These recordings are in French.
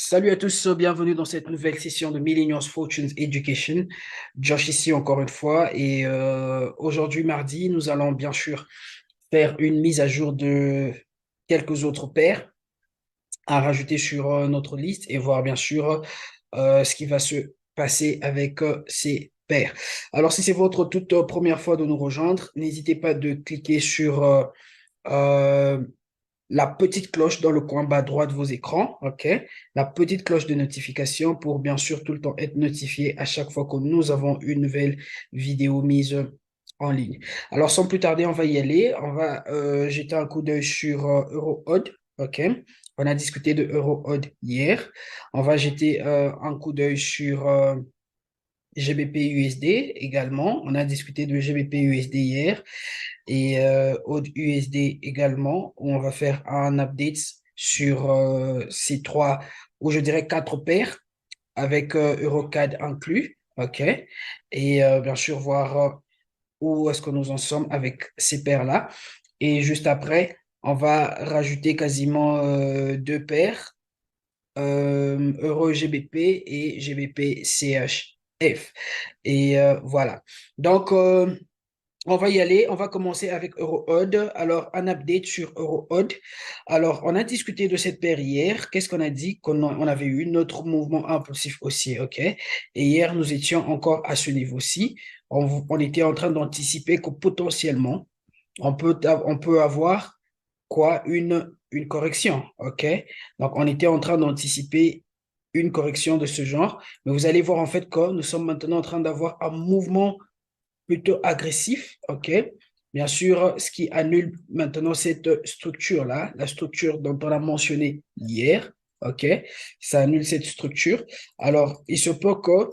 Salut à tous, bienvenue dans cette nouvelle session de Millennials Fortunes Education. Josh ici encore une fois et aujourd'hui mardi, nous allons bien sûr faire une mise à jour de quelques autres paires à rajouter sur notre liste et voir bien sûr ce qui va se passer avec ces paires. Alors si c'est votre toute première fois de nous rejoindre, n'hésitez pas de cliquer sur euh, la petite cloche dans le coin bas droit de vos écrans, OK? La petite cloche de notification pour bien sûr tout le temps être notifié à chaque fois que nous avons une nouvelle vidéo mise en ligne. Alors sans plus tarder, on va y aller. On va jeter un coup d'œil sur EuroOdd, OK? On a discuté de EuroOdd hier. On va jeter un coup d'œil sur GBP-USD également. On a discuté de GBP-USD hier et AUD USD également, où on va faire un update sur ces trois, ou je dirais quatre paires, avec Eurocad inclus, OK? Et bien sûr, voir où est-ce que nous en sommes avec ces paires-là. Et juste après, on va rajouter quasiment deux paires, Euro GBP et GBP CHF. Et voilà. Donc, on va y aller. On va commencer avec EuroOdd. Alors, un update sur EuroOdd. Alors, on a discuté de cette paire hier. Qu'est-ce qu'on a dit? On avait eu notre mouvement impulsif haussier, OK? Et hier, nous étions encore à ce niveau-ci. On était en train d'anticiper que potentiellement, on peut avoir quoi? Une correction, OK? Donc, on était en train d'anticiper une correction de ce genre. Mais vous allez voir en fait que nous sommes maintenant en train d'avoir un mouvement plutôt agressif, OK? Bien sûr, ce qui annule maintenant cette structure-là, la structure dont on a mentionné hier, OK? Ça annule cette structure. Alors, il se peut que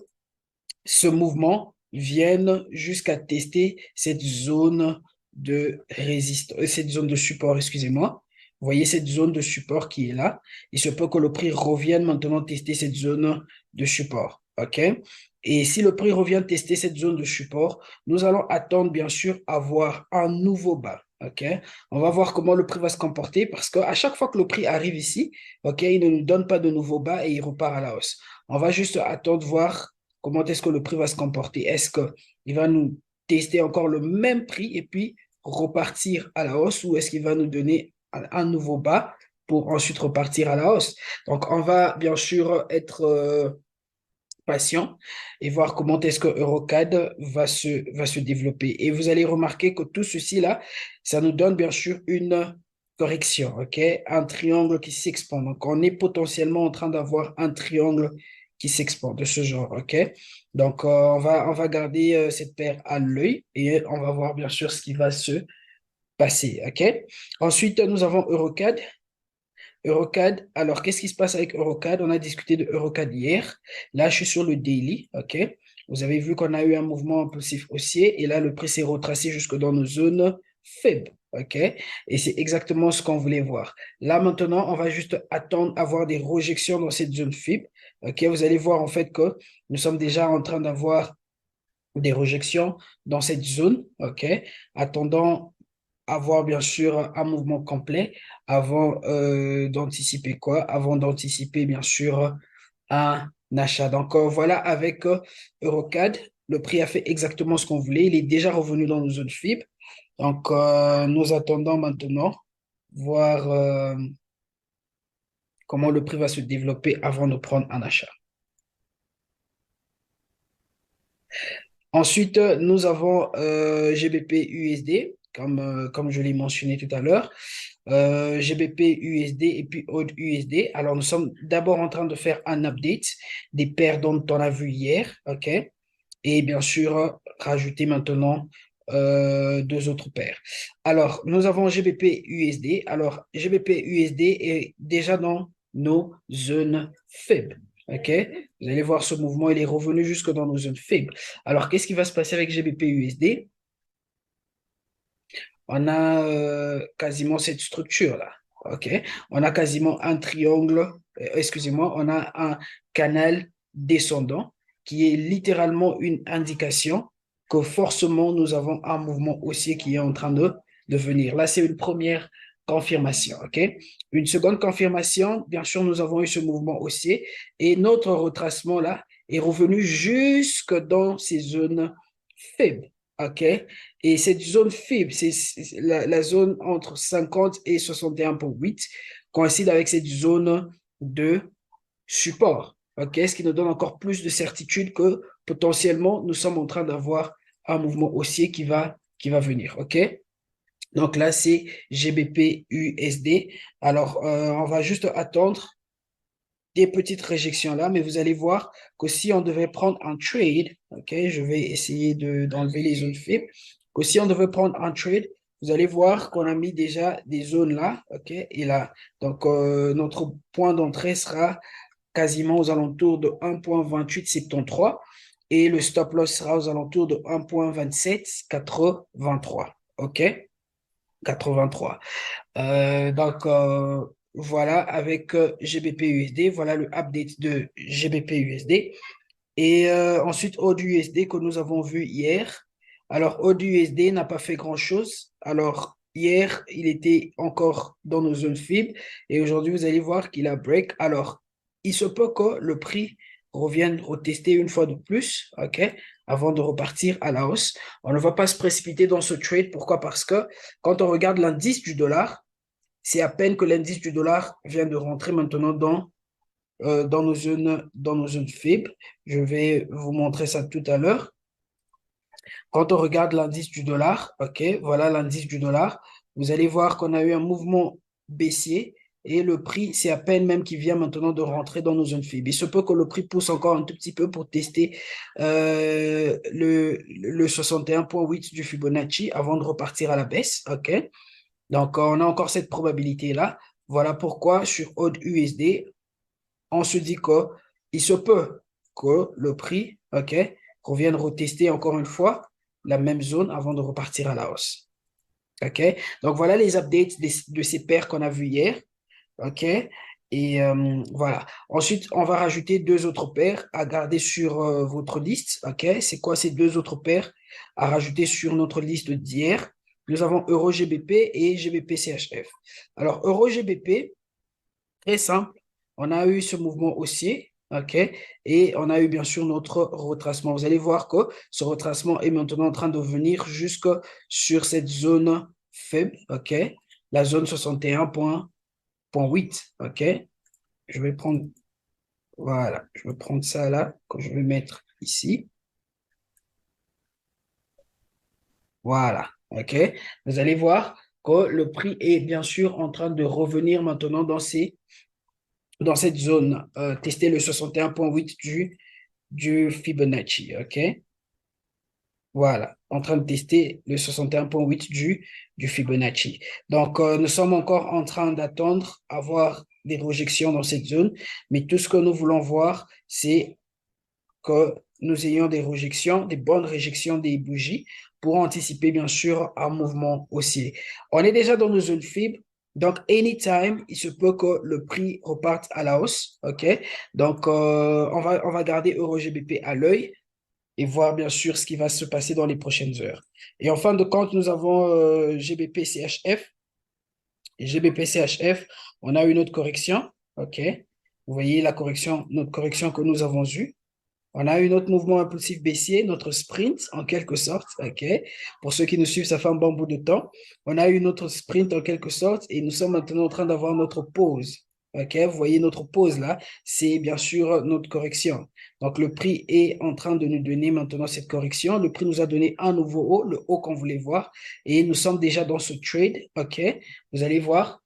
ce mouvement vienne jusqu'à tester cette zone de résistance, cette zone de support, excusez-moi. Vous voyez cette zone de support qui est là. Il se peut que le prix revienne maintenant tester cette zone de support. OK? Et si le prix revient tester cette zone de support, nous allons attendre, bien sûr, avoir un nouveau bas. OK? On va voir comment le prix va se comporter parce qu'à chaque fois que le prix arrive ici, OK, il ne nous donne pas de nouveau bas et il repart à la hausse. On va juste attendre voir comment est-ce que le prix va se comporter. Est-ce qu'il va nous tester encore le même prix et puis repartir à la hausse ou est-ce qu'il va nous donner un nouveau bas pour ensuite repartir à la hausse? Donc, on va bien sûr être patient et voir comment est-ce que Eurocad va se développer. Et vous allez remarquer que tout ceci là, ça nous donne bien sûr une correction, OK? Un triangle qui s'expand. Donc, on est potentiellement en train d'avoir un triangle qui s'expand de ce genre, OK? Donc, on va garder cette paire à l'œil et on va voir bien sûr ce qui va se passer, OK? Ensuite, nous avons Eurocad. Eurocad, alors qu'est-ce qui se passe avec Eurocad? On a discuté de Eurocad hier. Là, je suis sur le daily, OK? Vous avez vu qu'on a eu un mouvement impulsif haussier et là, le prix s'est retracé jusque dans nos zones faibles, OK? Et c'est exactement ce qu'on voulait voir. Là, maintenant, on va juste attendre avoir des rejections dans cette zone faible, OK? Vous allez voir en fait que nous sommes déjà en train d'avoir des rejections dans cette zone, OK? Attendant avoir bien sûr un mouvement complet avant d'anticiper quoi? Avant d'anticiper bien sûr un achat. Donc voilà, avec Eurocad, le prix a fait exactement ce qu'on voulait. Il est déjà revenu dans nos zones FIB. Donc nous attendons maintenant voir comment le prix va se développer avant de prendre un achat. Ensuite, nous avons GBP USD, comme je l'ai mentionné tout à l'heure. GBP USD et puis AUD USD. Alors, nous sommes d'abord en train de faire un update des paires dont on a vu hier, OK? Et bien sûr, rajouter maintenant deux autres paires. Alors, nous avons GBP USD. Alors, GBP USD est déjà dans nos zones faibles. OK? Vous allez voir ce mouvement, il est revenu jusque dans nos zones faibles. Alors, qu'est-ce qui va se passer avec GBP USD? On a quasiment cette structure-là. OK? On a quasiment un triangle, excusez-moi, on a un canal descendant qui est littéralement une indication que forcément nous avons un mouvement haussier qui est en train de venir. Là, c'est une première confirmation, OK? Une seconde confirmation, bien sûr, nous avons eu ce mouvement haussier et notre retracement là est revenu jusque dans ces zones faibles, OK? Et cette zone faible, c'est la zone entre 50 et 61,8 coïncide avec cette zone de support, OK? Ce qui nous donne encore plus de certitude que potentiellement, nous sommes en train d'avoir un mouvement haussier qui va venir, OK? Donc là, c'est GBP USD. Alors, on va juste attendre des petites réjections là, mais vous allez voir que si on devait prendre un trade, OK, je vais essayer d'enlever les zones faibles, que si on devait prendre un trade, vous allez voir qu'on a mis déjà des zones là, OK, et là. Donc, notre point d'entrée sera quasiment aux alentours de 1,2873 et le stop loss sera aux alentours de 1,2783. OK? 83. Donc, voilà, avec GBP USD, voilà le update de GBP USD. Et ensuite, AUD USD que nous avons vu hier. Alors, AUD USD n'a pas fait grand-chose. Alors, hier, il était encore dans nos zones faibles. Et aujourd'hui, vous allez voir qu'il a break. Alors, il se peut que le prix revienne retester une fois de plus, OK, avant de repartir à la hausse. On ne va pas se précipiter dans ce trade. Pourquoi? Parce que quand on regarde l'indice du dollar, c'est à peine que l'indice du dollar vient de rentrer maintenant dans nos zones faibles. Je vais vous montrer ça tout à l'heure. Quand on regarde l'indice du dollar, OK, voilà l'indice du dollar, vous allez voir qu'on a eu un mouvement baissier et le prix, c'est à peine même qu'il vient maintenant de rentrer dans nos zones faibles. Il se peut que le prix pousse encore un tout petit peu pour tester le 61,8 du Fibonacci avant de repartir à la baisse, OK? Donc, on a encore cette probabilité-là. Voilà pourquoi sur AUD USD, on se dit qu'il se peut que le prix, OK, revienne retester encore une fois la même zone avant de repartir à la hausse. OK? Donc, voilà les updates de ces paires qu'on a vues hier. OK? Et voilà. Ensuite, on va rajouter deux autres paires à garder sur votre liste. OK? C'est quoi ces deux autres paires à rajouter sur notre liste d'hier? Nous avons Euro-GBP et GBP-CHF. Alors, Euro-GBP, très simple. On a eu ce mouvement haussier, OK? Et on a eu bien sûr notre retracement. Vous allez voir que ce retracement est maintenant en train de venir jusque sur cette zone faible, OK? La zone 61,8, OK? Je vais prendre, voilà, je vais prendre ça là, que je vais mettre ici. Voilà, OK? Vous allez voir que le prix est bien sûr en train de revenir maintenant dans cette zone, tester le 61,8 du Fibonacci, OK? Voilà, en train de tester le 61,8 du Fibonacci. Donc, nous sommes encore en train d'attendre avoir des projections dans cette zone, mais tout ce que nous voulons voir, c'est que nous ayons des réjections, des bonnes réjections des bougies pour anticiper, bien sûr, un mouvement haussier. On est déjà dans nos zones fibres. Donc, anytime, il se peut que le prix reparte à la hausse. OK? Donc, on va garder EuroGBP à l'œil et voir, bien sûr, ce qui va se passer dans les prochaines heures. Et en fin de compte, nous avons GBP-CHF. Et GBP-CHF, on a une autre correction. OK? Vous voyez la correction, notre correction que nous avons eue. On a eu notre mouvement impulsif baissier, notre sprint en quelque sorte, ok. Pour ceux qui nous suivent, ça fait un bon bout de temps. On a eu notre sprint en quelque sorte et nous sommes maintenant en train d'avoir notre pause, ok. Vous voyez notre pause là, c'est bien sûr notre correction. Donc le prix est en train de nous donner maintenant cette correction. Le prix nous a donné un nouveau haut, le haut qu'on voulait voir et nous sommes déjà dans ce trade, ok. Vous allez voir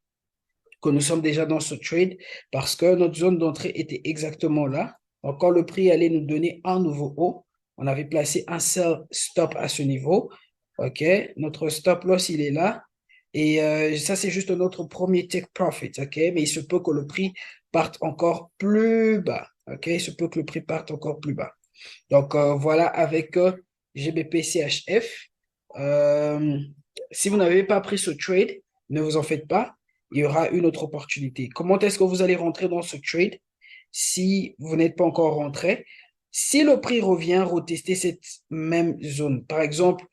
que nous sommes déjà dans ce trade parce que notre zone d'entrée était exactement là. Donc, quand le prix allait nous donner un nouveau haut, on avait placé un seul stop à ce niveau. OK, notre stop loss, il est là. Et ça, c'est juste notre premier take profit. OK, mais il se peut que le prix parte encore plus bas. OK, il se peut que le prix parte encore plus bas. Donc, voilà avec GBP CHF. Euh, si vous n'avez pas pris ce trade, ne vous en faites pas. Il y aura une autre opportunité. Comment est-ce que vous allez rentrer dans ce trade si vous n'êtes pas encore rentré? Si le prix revient, retester cette même zone. Par exemple,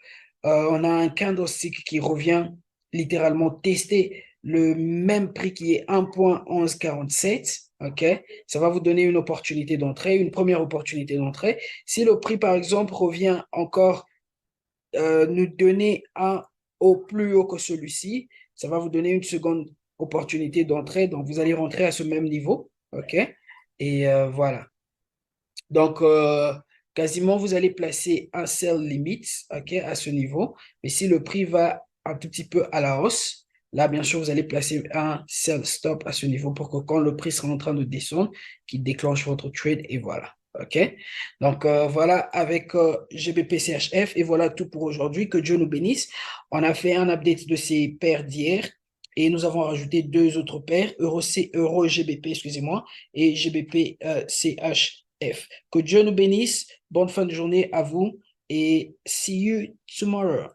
on a un candlestick qui revient littéralement tester le même prix qui est 1,1147. OK? Ça va vous donner une opportunité d'entrée, une première opportunité d'entrée. Si le prix, par exemple, revient encore nous donner un au plus haut que celui-ci, ça va vous donner une seconde opportunité d'entrée. Donc, vous allez rentrer à ce même niveau. OK? Et voilà. Donc, quasiment, vous allez placer un sell limit, OK, à ce niveau. Mais si le prix va un tout petit peu à la hausse, là, bien sûr, vous allez placer un sell stop à ce niveau pour que quand le prix sera en train de descendre, qu'il déclenche votre trade et voilà. OK? Donc, voilà avec GBP CHF et voilà tout pour aujourd'hui. Que Dieu nous bénisse. On a fait un update de ces paires d'hier et nous avons rajouté deux autres paires, Euro GBP, excusez-moi, et GBP CHF. Que Dieu nous bénisse. Bonne fin de journée à vous et see you tomorrow.